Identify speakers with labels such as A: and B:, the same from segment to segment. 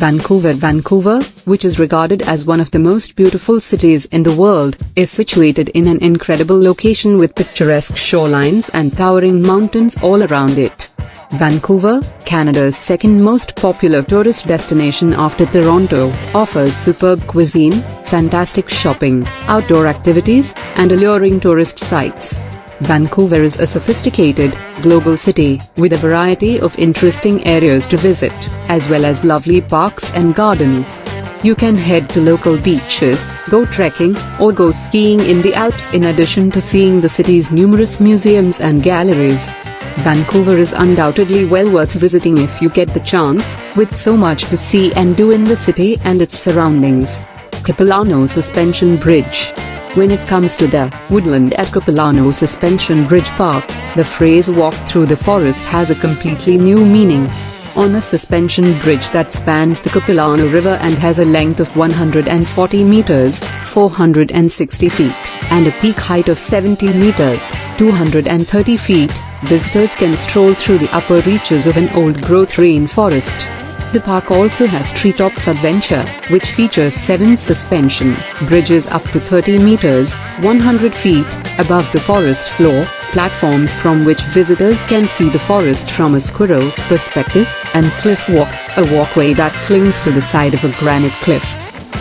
A: Vancouver, which is regarded as one of the most beautiful cities in the world, is situated in an incredible location with picturesque shorelines and towering mountains all around it. Vancouver, Canada's second most popular tourist destination after Toronto, offers superb cuisine, fantastic shopping, outdoor activities, and alluring tourist sites. Vancouver is a sophisticated, global city, with a variety of interesting areas to visit, as well as lovely parks and gardens. You can head to local beaches, go trekking, or go skiing in the Alps in addition to seeing the city's numerous museums and galleries. Vancouver is undoubtedly well worth visiting if you get the chance, with so much to see and do in the city and its surroundings. Capilano Suspension Bridge. When it comes to the woodland at Capilano Suspension Bridge Park, the phrase "walk through the forest" has a completely new meaning. On a suspension bridge that spans the Capilano River and has a length of 140 meters, 460 feet, and a peak height of 70 meters, 230 feet, visitors can stroll through the upper reaches of an old-growth rainforest. The park also has Treetops Adventure, which features 7 suspension bridges up to 30 meters, 100 feet, above the forest floor, platforms from which visitors can see the forest from a squirrel's perspective, and Cliff Walk, a walkway that clings to the side of a granite cliff.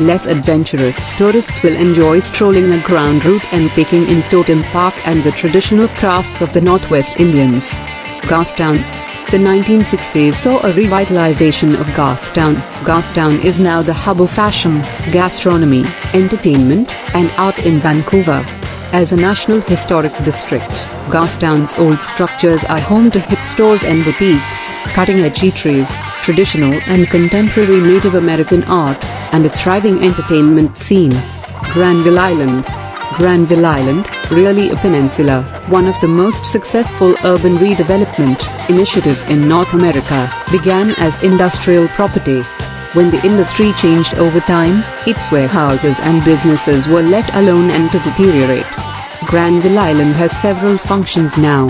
A: Less adventurous tourists will enjoy strolling a ground route and taking in Totem Park and the traditional crafts of the Northwest Indians. Gastown. The 1960s saw a revitalization of Gastown. Gastown is now the hub of fashion, gastronomy, entertainment, and art in Vancouver. As a National Historic District, Gastown's old structures are home to hip stores and boutiques, cutting-edge eateries, traditional and contemporary Native American art, and a thriving entertainment scene. Granville Island. Granville Island, really a peninsula, one of the most successful urban redevelopment initiatives in North America, began as industrial property. When the industry changed over time, its warehouses and businesses were left alone and to deteriorate. Granville Island has several functions now.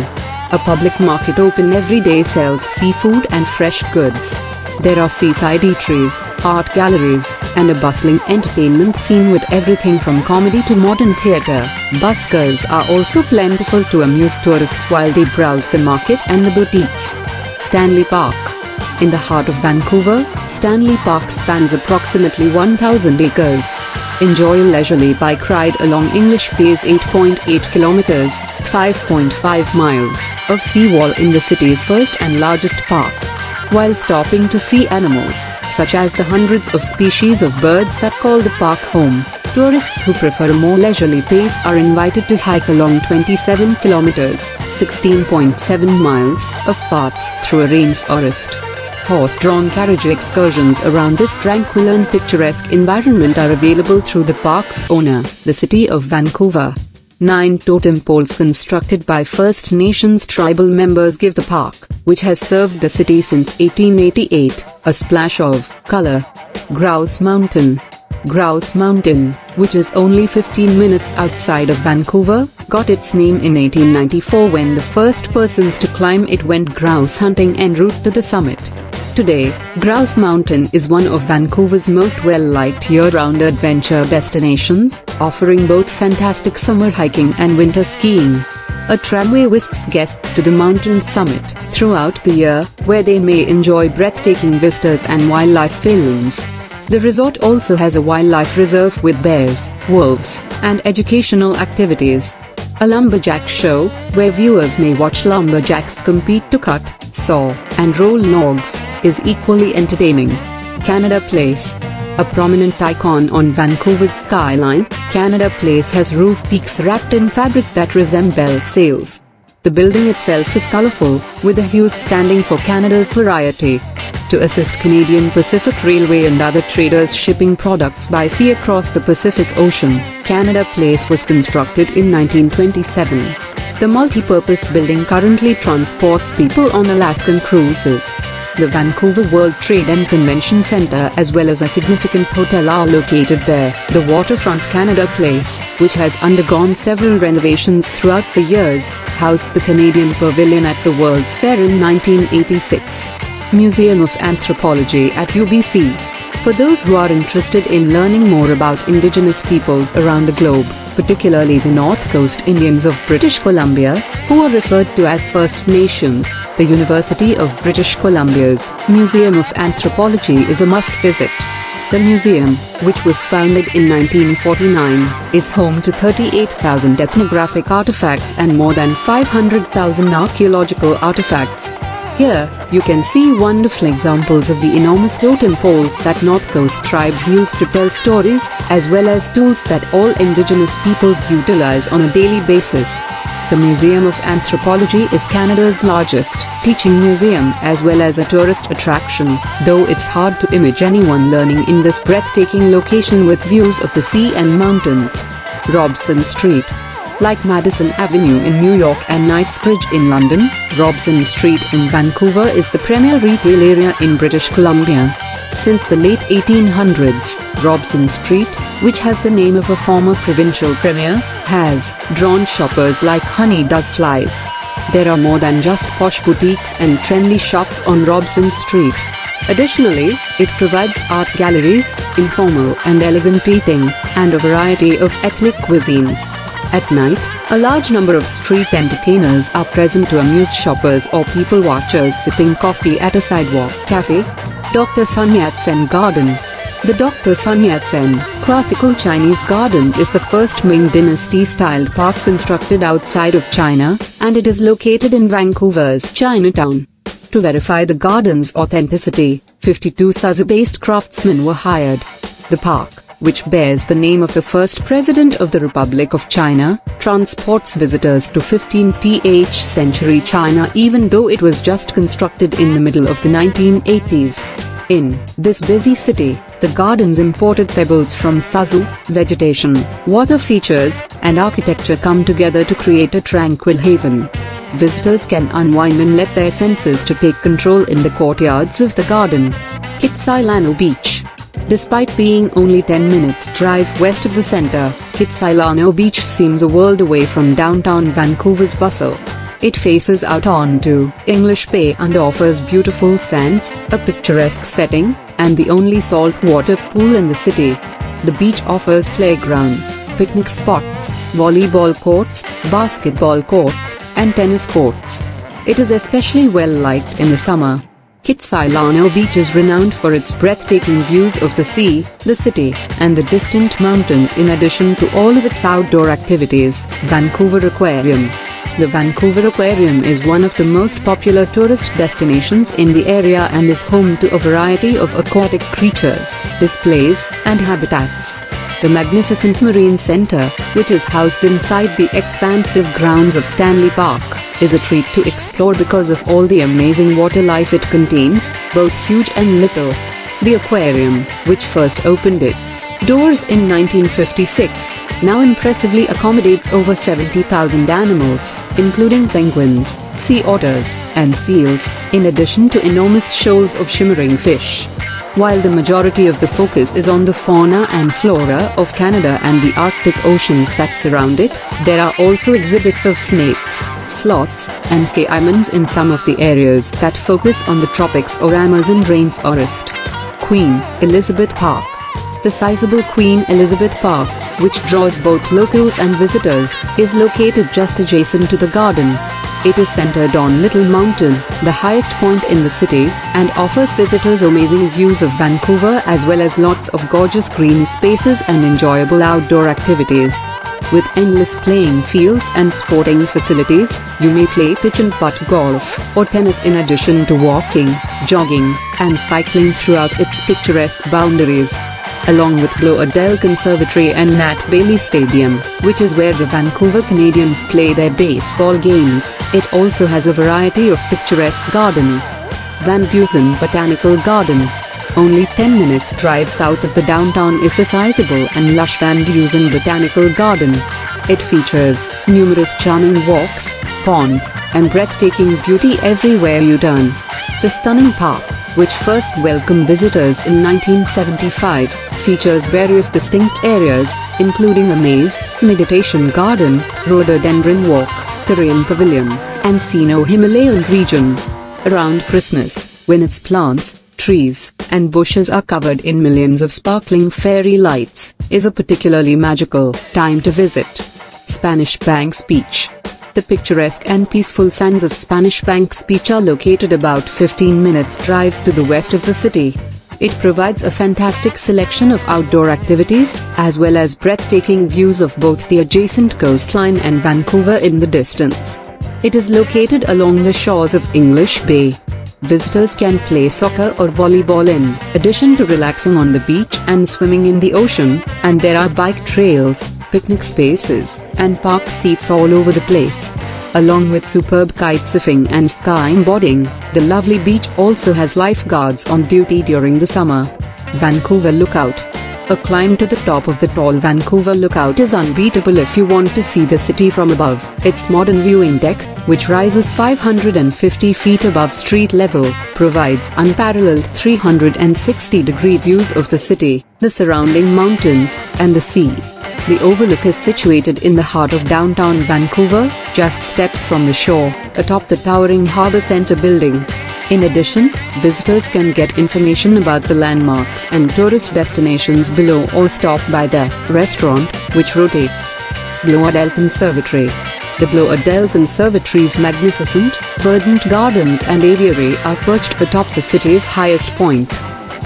A: A public market open every day sells seafood and fresh goods. There are seaside eateries, art galleries, and a bustling entertainment scene with everything from comedy to modern theatre. Buskers are also plentiful to amuse tourists while they browse the market and the boutiques. Stanley Park. In the heart of Vancouver, Stanley Park spans approximately 1,000 acres. Enjoy a leisurely bike ride along English Bay's 8.8 kilometers, 5.5 miles, of seawall in the city's first and largest park. While stopping to see animals, such as the hundreds of species of birds that call the park home, tourists who prefer a more leisurely pace are invited to hike along 27 kilometers, 16.7 miles, of paths through a rainforest. Horse-drawn carriage excursions around this tranquil and picturesque environment are available through the park's owner, the City of Vancouver. 9 totem poles constructed by First Nations tribal members give the park, which has served the city since 1888, a splash of color. Grouse Mountain. Grouse Mountain, which is only 15 minutes outside of Vancouver, got its name in 1894 when the first persons to climb it went grouse hunting en route to the summit. Today, Grouse Mountain is one of Vancouver's most well-liked year-round adventure destinations, offering both fantastic summer hiking and winter skiing. A tramway whisks guests to the mountain's summit throughout the year, where they may enjoy breathtaking vistas and wildlife films. The resort also has a wildlife reserve with bears, wolves, and educational activities. A lumberjack show, where viewers may watch lumberjacks compete to cut, saw, and roll logs, is equally entertaining. Canada Place. A prominent icon on Vancouver's skyline, Canada Place has roof peaks wrapped in fabric that resemble sails. The building itself is colorful, with the hues standing for Canada's variety. To assist Canadian Pacific Railway and other traders shipping products by sea across the Pacific Ocean, Canada Place was constructed in 1927. The multi-purpose building currently transports people on Alaskan cruises. The Vancouver World Trade and Convention Centre as well as a significant hotel are located there. The waterfront Canada Place, which has undergone several renovations throughout the years, housed the Canadian Pavilion at the World's Fair in 1986. Museum of Anthropology at UBC. For those who are interested in learning more about indigenous peoples around the globe, particularly the North Coast Indians of British Columbia, who are referred to as First Nations, the University of British Columbia's Museum of Anthropology is a must-visit. The museum, which was founded in 1949, is home to 38,000 ethnographic artifacts and more than 500,000 archaeological artifacts. Here, you can see wonderful examples of the enormous totem poles that North Coast tribes use to tell stories, as well as tools that all indigenous peoples utilize on a daily basis. The Museum of Anthropology is Canada's largest teaching museum as well as a tourist attraction, though it's hard to imagine anyone learning in this breathtaking location with views of the sea and mountains. Robson Street. Like Madison Avenue in New York and Knightsbridge in London, Robson Street in Vancouver is the premier retail area in British Columbia. Since the late 1800s, Robson Street, which has the name of a former provincial premier, has drawn shoppers like honey does flies. There are more than just posh boutiques and trendy shops on Robson Street. Additionally, it provides art galleries, informal and elegant eating, and a variety of ethnic cuisines. At night, a large number of street entertainers are present to amuse shoppers or people watchers sipping coffee at a sidewalk cafe. Dr. Sun Yat-sen Garden. The Dr. Sun Yat-sen Classical Chinese Garden is the first Ming Dynasty-styled park constructed outside of China, and it is located in Vancouver's Chinatown. To verify the garden's authenticity, 52 Suzhou-based craftsmen were hired. The park, which bears the name of the first president of the Republic of China, transports visitors to 15th century China even though it was just constructed in the middle of the 1980s. In this busy city, the gardens imported pebbles from Suzhou. Vegetation, water features, and architecture come together to create a tranquil haven. Visitors can unwind and let their senses to take control in the courtyards of the garden. Kitsilano Beach. Despite being only 10 minutes drive west of the center, Kitsilano Beach seems a world away from downtown Vancouver's bustle. It faces out onto English Bay and offers beautiful sands, a picturesque setting, and the only saltwater pool in the city. The beach offers playgrounds, picnic spots, volleyball courts, basketball courts, and tennis courts. It is especially well liked in the summer. Kitsilano Beach is renowned for its breathtaking views of the sea, the city, and the distant mountains in addition to all of its outdoor activities. Vancouver Aquarium. The Vancouver Aquarium is one of the most popular tourist destinations in the area and is home to a variety of aquatic creatures, displays, and habitats. The magnificent Marine Center, which is housed inside the expansive grounds of Stanley Park, is a treat to explore because of all the amazing water life it contains, both huge and little. The aquarium, which first opened its doors in 1956, now impressively accommodates over 70,000 animals, including penguins, sea otters, and seals, in addition to enormous shoals of shimmering fish. While the majority of the focus is on the fauna and flora of Canada and the Arctic oceans that surround it, there are also exhibits of snakes, sloths, and caimans in some of the areas that focus on the tropics or Amazon rainforest. Queen Elizabeth Park. The sizable Queen Elizabeth Park, which draws both locals and visitors, is located just adjacent to the garden. It is centered on Little Mountain, the highest point in the city, and offers visitors amazing views of Vancouver as well as lots of gorgeous green spaces and enjoyable outdoor activities. With endless playing fields and sporting facilities, you may play pitch and putt golf or tennis in addition to walking, jogging, and cycling throughout its picturesque boundaries. Along with Bloedel Conservatory and Nat Bailey Stadium, which is where the Vancouver Canadians play their baseball games, it also has a variety of picturesque gardens. Van Dusen Botanical Garden. Only 10 minutes drive south of the downtown is the sizable and lush Van Dusen Botanical Garden. It features numerous charming walks, ponds, and breathtaking beauty everywhere you turn. The stunning park, which first welcomed visitors in 1975, features various distinct areas, including a maze, meditation garden, rhododendron walk, terrain pavilion, and Sino-Himalayan region. Around Christmas, when its plants, trees, and bushes are covered in millions of sparkling fairy lights, is a particularly magical time to visit. Spanish Banks Beach. The picturesque and peaceful sands of Spanish Banks Beach are located about 15 minutes drive to the west of the city. It provides a fantastic selection of outdoor activities, as well as breathtaking views of both the adjacent coastline and Vancouver in the distance. It is located along the shores of English Bay. Visitors can play soccer or volleyball in addition to relaxing on the beach and swimming in the ocean, and there are bike trails, picnic spaces, and park seats all over the place. Along with superb kitesurfing and skyboarding, the lovely beach also has lifeguards on duty during the summer. Vancouver Lookout. A climb to the top of the tall Vancouver Lookout is unbeatable if you want to see the city from above. Its modern viewing deck, which rises 550 feet above street level, provides unparalleled 360-degree views of the city, the surrounding mountains, and the sea. The overlook is situated in the heart of downtown Vancouver, just steps from the shore, atop the towering Harbour Centre building. In addition, visitors can get information about the landmarks and tourist destinations below or stop by the restaurant, which rotates. Blow-A-Dell Conservatory. The Blow-A-Dell Conservatory's magnificent, verdant gardens and aviary are perched atop the city's highest point.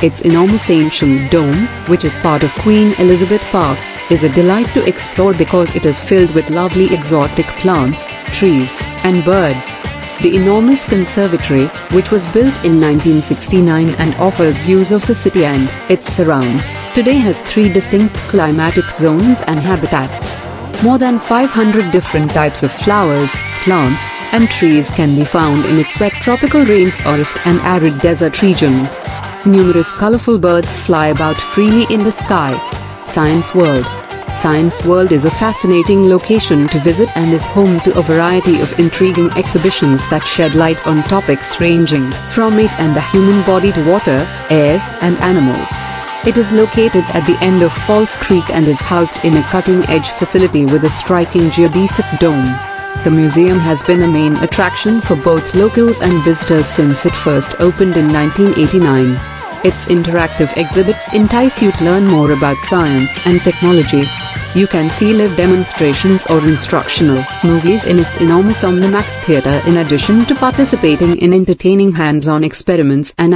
A: Its enormous ancient dome, which is part of Queen Elizabeth Park, is a delight to explore because it is filled with lovely exotic plants, trees, and birds. The enormous conservatory, which was built in 1969 and offers views of the city and its surrounds, today has 3 distinct climatic zones and habitats. More than 500 different types of flowers, plants, and trees can be found in its wet tropical rainforest and arid desert regions. Numerous colorful birds fly about freely in the sky. Science World. Science World is a fascinating location to visit and is home to a variety of intriguing exhibitions that shed light on topics ranging from it and the human body to water, air, and animals. It is located at the end of Falls Creek and is housed in a cutting-edge facility with a striking geodesic dome. The museum has been a main attraction for both locals and visitors since it first opened in 1989. Its interactive exhibits entice you to learn more about science and technology. You can see live demonstrations or instructional movies in its enormous Omnimax theater in addition to participating in entertaining hands-on experiments and activities.